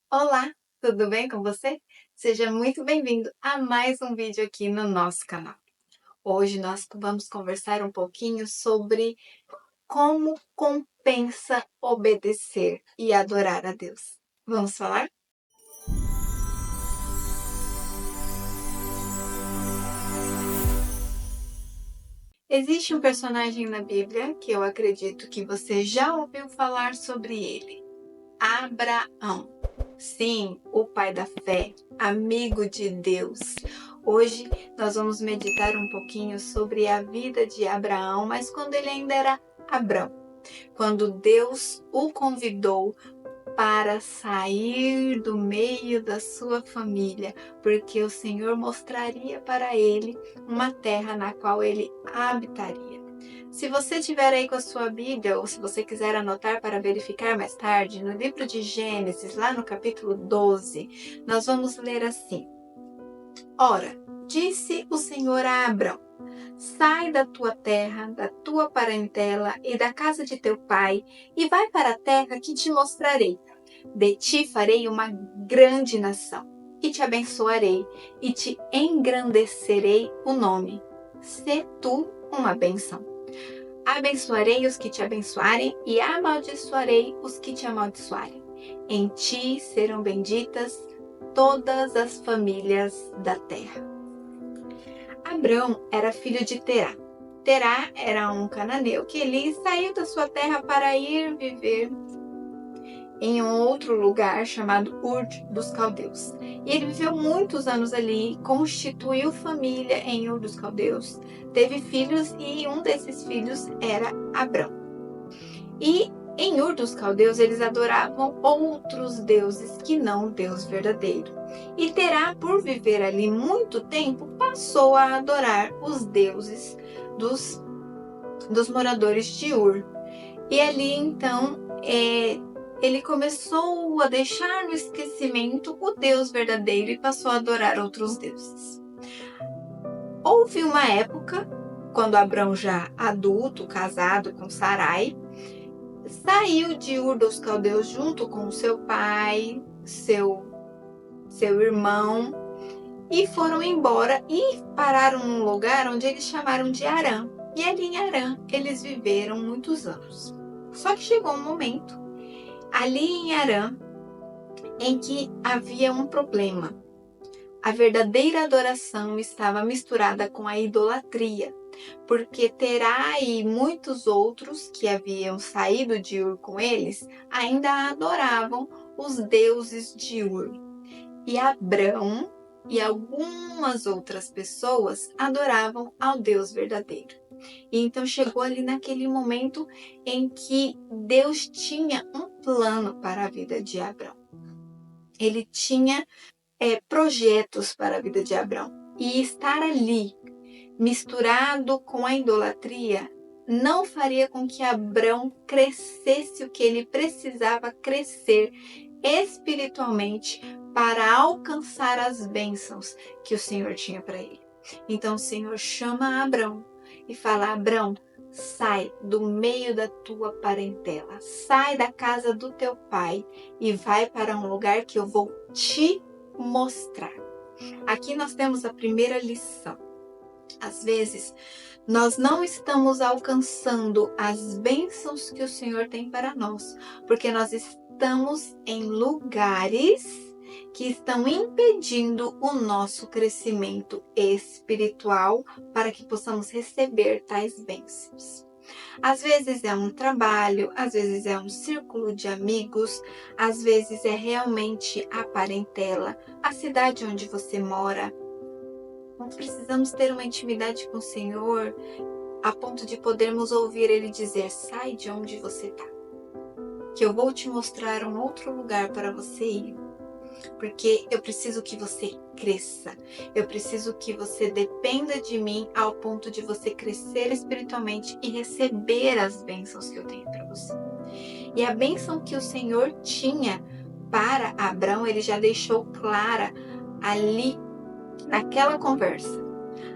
Olá, tudo bem com você? Seja muito bem-vindo a mais um vídeo aqui no nosso canal. Hoje nós vamos conversar um pouquinho sobre como compensa obedecer e adorar a Deus. Vamos falar? Existe um personagem na Bíblia que eu acredito que você já ouviu falar sobre ele. Abraão. Sim, o pai da fé, amigo de Deus. Hoje nós vamos meditar um pouquinho sobre a vida de Abraão, mas quando ele ainda era Abrão, quando Deus o convidou para sair do meio da sua família, porque o Senhor mostraria para ele uma terra na qual ele habitaria. Se você tiver aí com a sua Bíblia, ou se você quiser anotar para verificar mais tarde, no livro de Gênesis, lá no capítulo 12, nós vamos ler assim: Ora, disse o Senhor a Abrão: Sai da tua terra, da tua parentela e da casa de teu pai, e vai para a terra que te mostrarei. De ti farei uma grande nação, e te abençoarei, e te engrandecerei o nome. Sê tu uma bênção. Abençoarei os que te abençoarem, e amaldiçoarei os que te amaldiçoarem. Em ti serão benditas todas as famílias da terra. Abrão era filho de Terá. Terá era um cananeu que ele saiu da sua terra para ir viver em um outro lugar chamado Ur dos Caldeus. E ele viveu muitos anos ali, constituiu família em Ur dos Caldeus, teve filhos e um desses filhos era Abrão. E em Ur dos Caldeus eles adoravam outros deuses que não o Deus verdadeiro. E Terá, por viver ali muito tempo, passou a adorar os deuses dos moradores de Ur. E ali então ele começou a deixar no esquecimento o Deus verdadeiro e passou a adorar outros deuses. Houve uma época, quando Abrão já adulto, casado com Sarai, saiu de Ur dos Caldeus junto com seu pai, seu irmão, e foram embora e pararam num lugar onde eles chamaram de Harã. E ali em Harã eles viveram muitos anos. Só que chegou um momento, ali em Harã, em que havia um problema. A verdadeira adoração estava misturada com a idolatria, porque Terá e muitos outros que haviam saído de Ur com eles ainda adoravam os deuses de Ur. E Abrão e algumas outras pessoas adoravam ao Deus verdadeiro. E então chegou ali naquele momento em que Deus tinha um plano para a vida de Abrão. Ele tinha projetos para a vida de Abrão. E estar ali, misturado com a idolatria, não faria com que Abrão crescesse o que ele precisava crescer espiritualmente para alcançar as bênçãos que o Senhor tinha para ele. Então o Senhor chama Abrão e fala: Abrão, sai do meio da tua parentela, sai da casa do teu pai e vai para um lugar que eu vou te mostrar. Aqui nós temos a primeira lição. Às vezes, nós não estamos alcançando as bênçãos que o Senhor tem para nós, porque nós estamos em lugares que estão impedindo o nosso crescimento espiritual para que possamos receber tais bênçãos. Às vezes é um trabalho, às vezes é um círculo de amigos, às vezes é realmente a parentela, a cidade onde você mora. Nós precisamos ter uma intimidade com o Senhor a ponto de podermos ouvir Ele dizer: sai de onde você está, que eu vou te mostrar um outro lugar para você ir. Porque eu preciso que você cresça, eu preciso que você dependa de mim ao ponto de você crescer espiritualmente e receber as bênçãos que eu tenho para você. E a bênção que o Senhor tinha para Abrão, ele já deixou clara ali naquela conversa.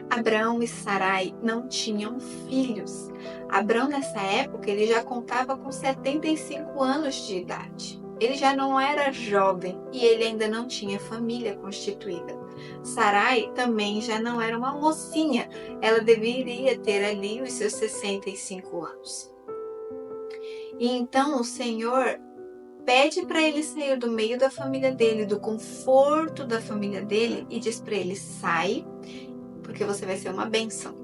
Abrão e Sarai não tinham filhos. Abrão, nessa época, ele já contava com 75 anos de idade. Ele já não era jovem e ele ainda não tinha família constituída. Sarai também já não era uma mocinha, ela deveria ter ali os seus 65 anos. E então o Senhor pede para ele sair do meio da família dele, do conforto da família dele, e diz para ele: sai, porque você vai ser uma bênção.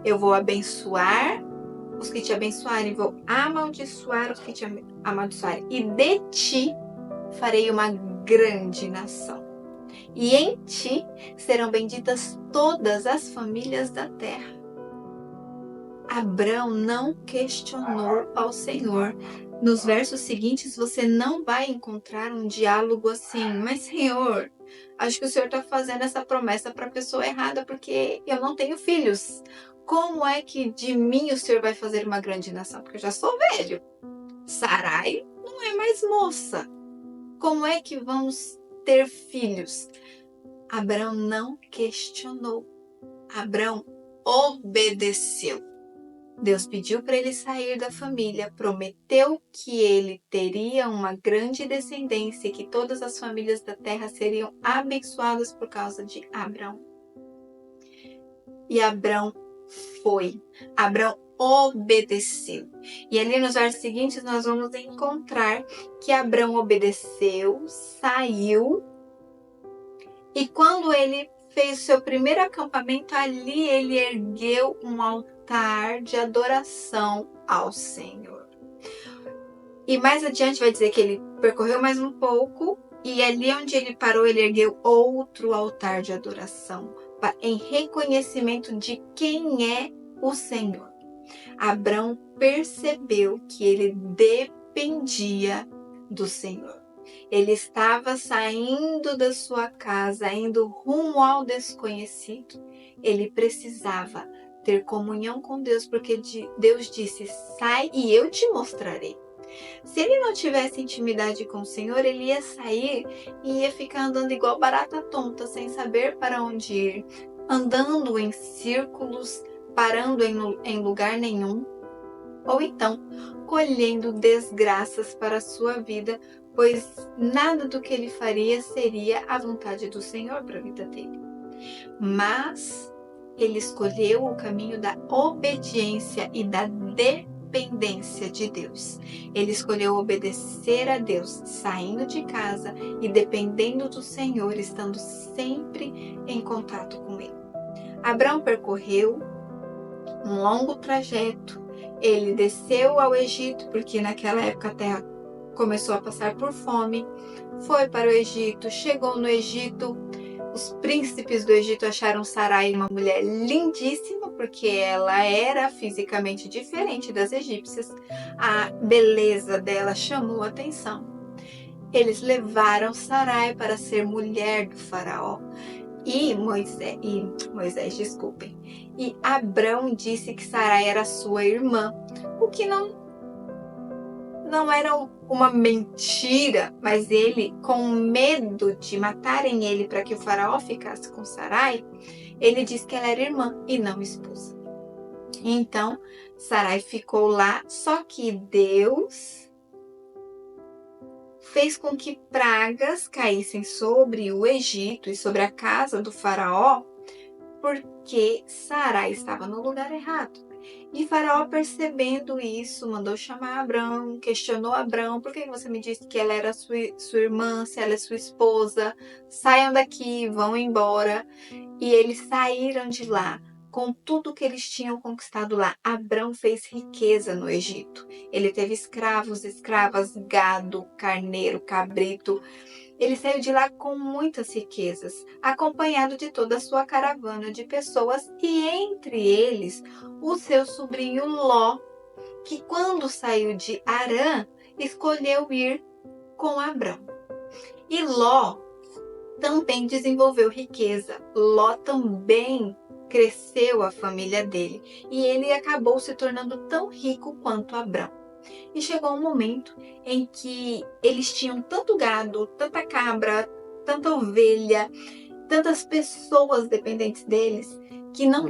Eu vou abençoar os que te abençoarem, vou amaldiçoar os que te amaldiçoarem, e de ti farei uma grande nação. E em ti serão benditas todas as famílias da terra. Abrão não questionou ao Senhor. Nos versos seguintes você não vai encontrar um diálogo assim: mas Senhor, acho que o Senhor está fazendo essa promessa para a pessoa errada porque eu não tenho filhos. Como é que de mim o Senhor vai fazer uma grande nação? Porque eu já sou velho. Sarai não é mais moça. Como é que vamos ter filhos? Abrão não questionou. Abrão obedeceu. Deus pediu para ele sair da família, prometeu que ele teria uma grande descendência e que todas as famílias da terra seriam abençoadas por causa de Abrão. E Abrão foi. Abrão obedeceu. E ali nos versos seguintes nós vamos encontrar que Abrão obedeceu, saiu, e quando ele fez o seu primeiro acampamento, ali ele ergueu um altar de adoração ao Senhor. E mais adiante vai dizer que ele percorreu mais um pouco, e ali onde ele parou, ele ergueu outro altar de adoração, em reconhecimento de quem é o Senhor. Abrão percebeu que ele dependia do Senhor. Ele estava saindo da sua casa, indo rumo ao desconhecido. Ele precisava ter comunhão com Deus, porque Deus disse: sai e eu te mostrarei. Se ele não tivesse intimidade com o Senhor, ele ia sair e ia ficar andando igual barata tonta, sem saber para onde ir, andando em círculos, parando em lugar nenhum, ou então colhendo desgraças para a sua vida, pois nada do que ele faria seria a vontade do Senhor para a vida dele. Mas ele escolheu o caminho da obediência e da dependência de Deus. Ele escolheu obedecer a Deus, saindo de casa e dependendo do Senhor, estando sempre em contato com Ele. Abrão percorreu um longo trajeto. Ele desceu ao Egito, porque naquela época a terra começou a passar por fome. Foi para o Egito, chegou no Egito. Os príncipes do Egito acharam Sarai uma mulher lindíssima, porque ela era fisicamente diferente das egípcias. A beleza dela chamou a atenção. Eles levaram Sarai para ser mulher do faraó. E Abrão disse que Sarai era sua irmã, o que não era uma mentira, mas ele, com medo de matarem ele para que o faraó ficasse com Sarai, ele disse que ela era irmã e não esposa. Então, Sarai ficou lá, só que Deus fez com que pragas caíssem sobre o Egito e sobre a casa do faraó, porque Sarai estava no lugar errado. E Faraó, percebendo isso, mandou chamar Abrão, questionou Abrão: por que você me disse que ela era sua irmã, se ela é sua esposa? Saiam daqui, vão embora. E eles saíram de lá com tudo que eles tinham conquistado lá. Abrão fez riqueza no Egito. Ele teve escravos, escravas, gado, carneiro, cabrito. Ele saiu de lá com muitas riquezas, acompanhado de toda a sua caravana de pessoas, e entre eles o seu sobrinho Ló, que quando saiu de Harã, escolheu ir com Abrão. E Ló também desenvolveu riqueza. Ló também cresceu a família dele, e ele acabou se tornando tão rico quanto Abrão. E chegou um momento em que eles tinham tanto gado, tanta cabra, tanta ovelha, tantas pessoas dependentes deles, que não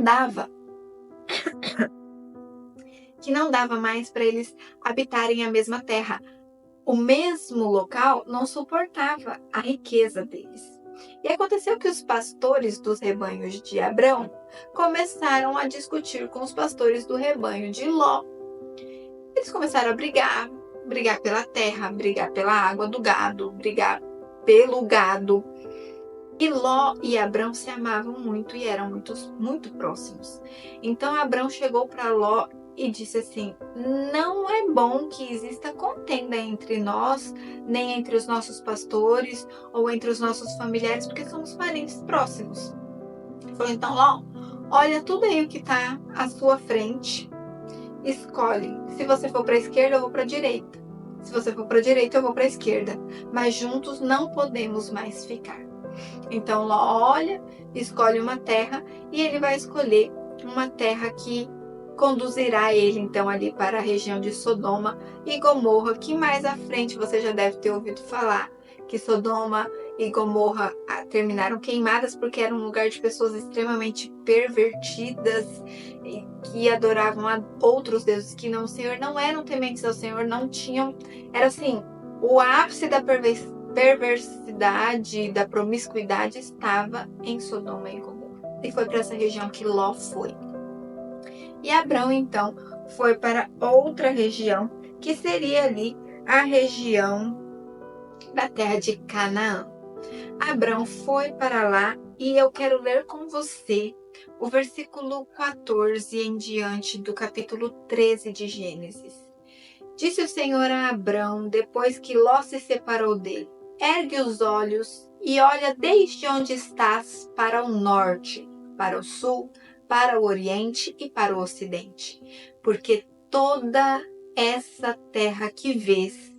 dava mais para eles habitarem a mesma terra. o mesmo local não suportava a riqueza deles. E aconteceu que os pastores dos rebanhos de Abrão começaram a discutir com os pastores do rebanho de Ló. Eles começaram a brigar pela terra, brigar pela água do gado, brigar pelo gado. E Ló e Abrão se amavam muito e eram muito próximos. Então Abrão chegou para Ló e disse assim: não é bom que exista contenda entre nós, nem entre os nossos pastores ou entre os nossos familiares, porque somos parentes próximos. Ele falou: então, Ló, olha tudo aí o que está à sua frente, escolhe. Se você for para a esquerda, eu vou para a direita. Se você for para a direita, eu vou para a esquerda. Mas juntos não podemos mais ficar. Então Ló olha, escolhe uma terra e ele vai escolher uma terra que conduzirá ele então ali para a região de Sodoma e Gomorra, que mais à frente você já deve ter ouvido falar que Sodoma e Gomorra terminaram queimadas porque era um lugar de pessoas extremamente pervertidas e que adoravam a outros deuses que não o Senhor, não eram tementes ao Senhor, não tinham, era assim, o ápice da perversidade, da promiscuidade estava em Sodoma e Gomorra. E foi para essa região que Ló foi. E Abrão, então, foi para outra região, que seria ali a região da terra de Canaã. Abrão foi para lá e eu quero ler com você o versículo 14 em diante do capítulo 13 de Gênesis. Disse o Senhor a Abrão, depois que Ló se separou dele: ergue os olhos e olha desde onde estás para o norte, para o sul, para o oriente e para o ocidente. Porque toda essa terra que vês,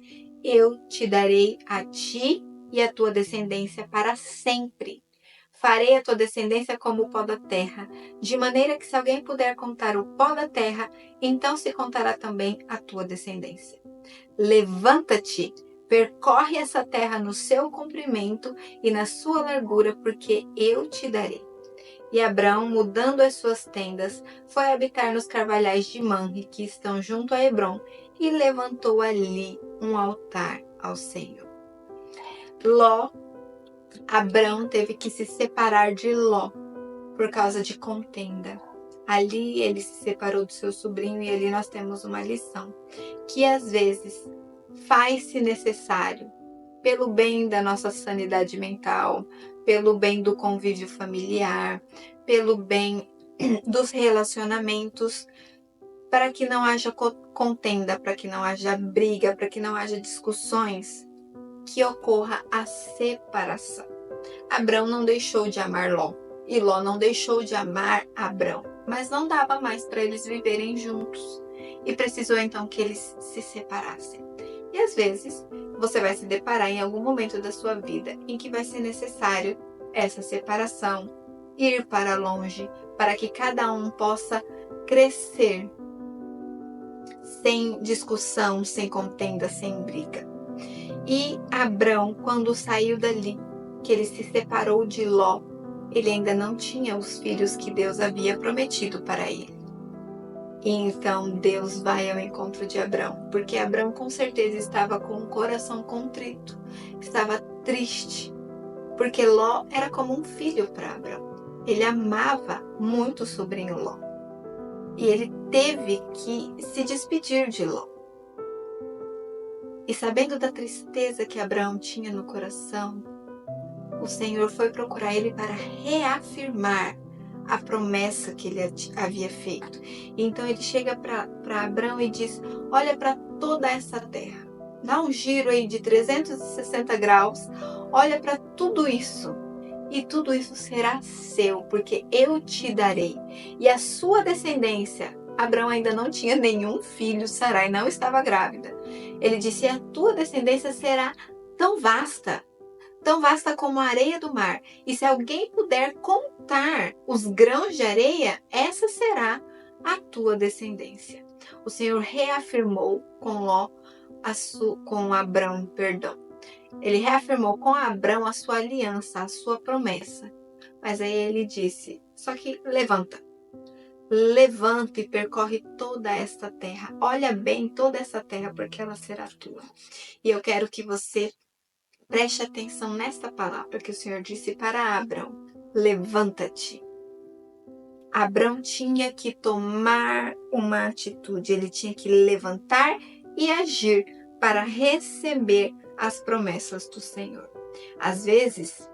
eu te darei a ti e a tua descendência para sempre. Farei a tua descendência como o pó da terra, de maneira que se alguém puder contar o pó da terra, então se contará também a tua descendência. Levanta-te, percorre essa terra no seu comprimento e na sua largura, porque eu te darei. E Abrão, mudando as suas tendas, foi habitar nos carvalhais de Manre, que estão junto a Hebrom, e levantou ali um altar ao Senhor. Abrão teve que se separar de Ló por causa de contenda. Ali ele se separou do seu sobrinho e ali nós temos uma lição, que às vezes faz-se necessário, pelo bem da nossa sanidade mental, pelo bem do convívio familiar, pelo bem dos relacionamentos, para que não haja contenda, para que não haja briga, para que não haja discussões, que ocorra a separação. Abrão não deixou de amar Ló e Ló não deixou de amar Abrão, mas não dava mais para eles viverem juntos e precisou então que eles se separassem. E às vezes você vai se deparar em algum momento da sua vida em que vai ser necessário essa separação, ir para longe, para que cada um possa crescer sem discussão, sem contenda, sem briga. E Abrão, quando saiu dali, que ele se separou de Ló, ele ainda não tinha os filhos que Deus havia prometido para ele. E então Deus vai ao encontro de Abrão, porque Abrão com certeza estava com o coração contrito, estava triste, porque Ló era como um filho para Abrão. Ele amava muito o sobrinho Ló. E ele teve que se despedir de Ló. E sabendo da tristeza que Abraão tinha no coração, o Senhor foi procurar ele para reafirmar a promessa que ele havia feito. Então ele chega para Abraão e diz: olha para toda essa terra, dá um giro aí de 360 graus, olha para tudo isso. E tudo isso será seu, porque eu te darei. E a sua descendência, Abraão ainda não tinha nenhum filho, Sarai não estava grávida. Ele disse: a tua descendência será tão vasta como a areia do mar. E se alguém puder contar os grãos de areia, essa será a tua descendência. O Senhor reafirmou com Abrão, Ele reafirmou com Abrão a sua aliança, a sua promessa. Mas aí ele disse: só que levanta. levanta e percorre toda esta terra. Olha bem toda essa terra, porque ela será tua. E eu quero que você preste atenção nesta palavra que o Senhor disse para Abrão: levanta-te. Abrão tinha que tomar uma atitude, ele tinha que levantar e agir para receber as promessas do Senhor. Às vezes,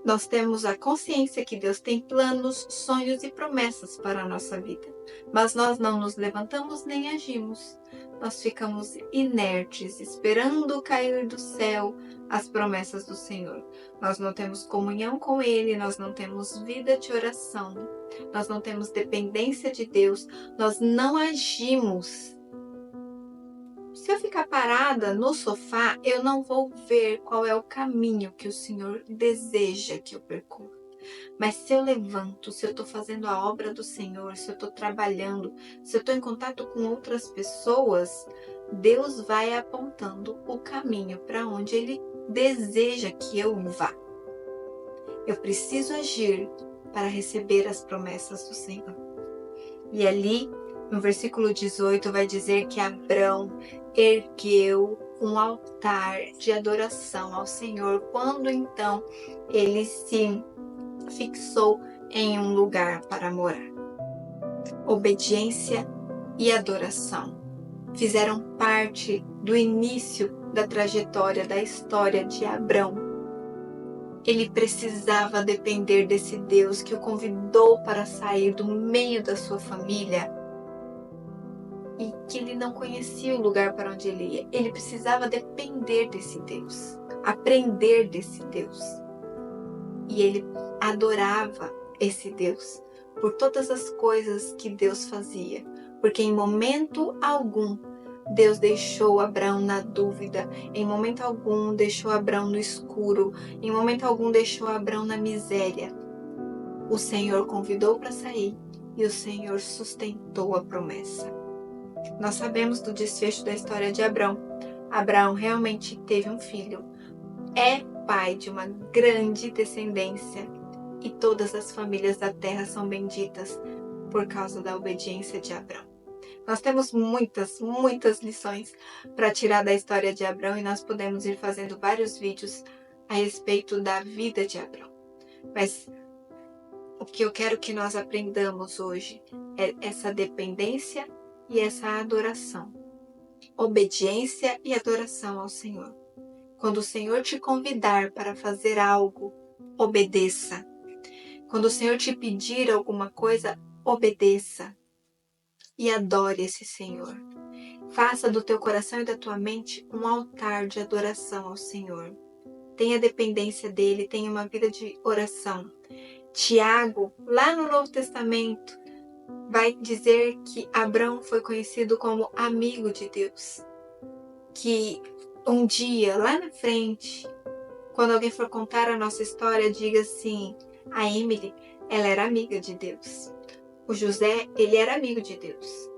nós temos a consciência que Deus tem planos, sonhos e promessas para a nossa vida, mas nós não nos levantamos nem agimos. Nós ficamos inertes, esperando cair do céu as promessas do Senhor. Nós não temos comunhão com Ele, nós não temos vida de oração, nós não temos dependência de Deus, nós não agimos. Se eu ficar parada no sofá, eu não vou ver qual é o caminho que o Senhor deseja que eu percorra. Mas se eu levanto, se eu estou fazendo a obra do Senhor, se eu estou trabalhando, se eu estou em contato com outras pessoas, Deus vai apontando o caminho para onde Ele deseja que eu vá. Eu preciso agir para receber as promessas do Senhor. E ali, no versículo 18, vai dizer que Abrão ergueu um altar de adoração ao Senhor, quando então ele se fixou em um lugar para morar. Obediência e adoração fizeram parte do início da trajetória da história de Abrão. Ele precisava depender desse Deus que o convidou para sair do meio da sua família e que ele não conhecia o lugar para onde ele ia. Ele precisava depender desse Deus, aprender desse Deus. E ele adorava esse Deus por todas as coisas que Deus fazia, porque em momento algum Deus deixou Abrão na dúvida, em momento algum deixou Abrão no escuro, em momento algum deixou Abrão na miséria. O Senhor convidou para sair e o Senhor sustentou a promessa. Nós sabemos do desfecho da história de Abrão. Abraão realmente teve um filho, é pai de uma grande descendência e todas as famílias da terra são benditas por causa da obediência de Abrão. Nós temos muitas lições para tirar da história de Abrão e nós podemos ir fazendo vários vídeos a respeito da vida de Abrão. Mas o que eu quero que nós aprendamos hoje é essa dependência e essa adoração. Obediência e adoração ao Senhor. Quando o Senhor te convidar para fazer algo, obedeça. Quando o Senhor te pedir alguma coisa, obedeça. E adore esse Senhor. Faça do teu coração e da tua mente um altar de adoração ao Senhor. Tenha dependência dele, tenha uma vida de oração. Tiago, lá no Novo Testamento, vai dizer que Abrão foi conhecido como amigo de Deus. Que um dia, lá na frente, quando alguém for contar a nossa história, diga assim: a Emily, ela era amiga de Deus. O José, ele era amigo de Deus.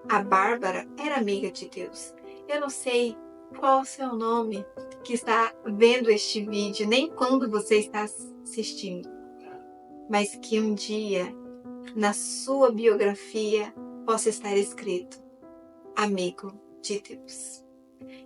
A Bárbara era amiga de Deus. Eu não sei qual o seu nome que está vendo este vídeo, nem quando você está assistindo, mas que um dia, na sua biografia, possa estar escrito: amigo de Deus.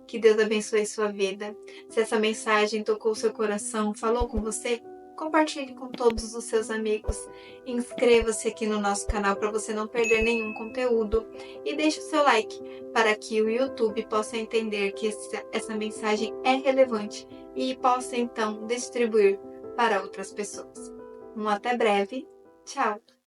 Que Deus abençoe sua vida. Se essa mensagem tocou seu coração, falou com você, compartilhe com todos os seus amigos. Inscreva-se aqui no nosso canal para você não perder nenhum conteúdo. E deixe o seu like para que o YouTube possa entender que essa mensagem é relevante e possa então distribuir para outras pessoas. Até breve. Tchau!